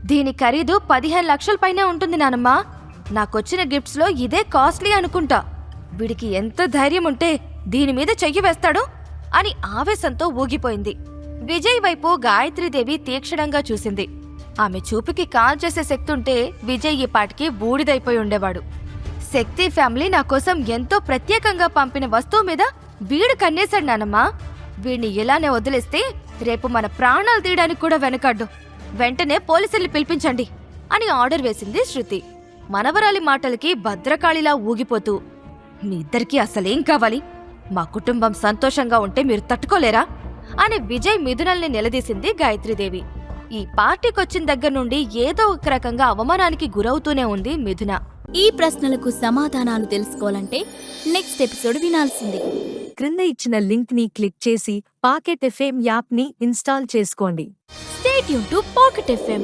దీని ఖరీదు 15 లక్షల పైనే ఉంటుంది నానమ్మా. నాకొచ్చిన గిఫ్ట్స్లో ఇదే కాస్ట్లీ అనుకుంటా. వీడికి ఎంత ధైర్యం ఉంటే దీని మీద చెయ్యి వేస్తాడు అని ఆవేశంతో ఊగిపోయింది. విజయ్ వైపు గాయత్రీదేవి తీక్షణంగా చూసింది. ఆమె చూపుకి కాల్ చేసే శక్తి ఉంటే విజయ్ ఈ పాటికి బూడిదైపోయి ఉండేవాడు. శక్తి ఫ్యామిలీ నా కోసం ఎంతో ప్రత్యేకంగా పంపిన వస్తువు మీద వీడు కన్నేశాడు నానమ్మా. వీడిని ఇలానే వదిలేస్తే రేపు మన ప్రాణాలు తీయడానికి కూడా వెనకాడ్డు. వెంటనే పోలీసుల్ని పిలిపించండి అని ఆర్డర్ వేసింది శృతి. మనవరాలి మాటలకి భద్రకాళిలా ఊగిపోతూ, మీ ఇద్దరికీ అసలేం కావాలి? మా కుటుంబం సంతోషంగా ఉంటే మీరు తట్టుకోలేరా అని విజయ్ మిథునల్ని నిలదీసింది గాయత్రీదేవి. ఈ పార్టీకొచ్చిన దగ్గర నుండి ఏదో ఒక రకంగా అవమానానికి గురవుతూనే ఉంది మిథున. ఈ ప్రశ్నలకు సమాధానాలు తెలుసుకోవాలంటే నెక్స్ట్ ఎపిసోడ్ వినాల్సిందే. క్రింద ఇచ్చిన లింక్ ని క్లిక్ చేసి పాకెట్ ఎఫ్ఎం యాప్ ని ఇన్స్టాల్ చేసుకోండి. Stay tune to pocket FM.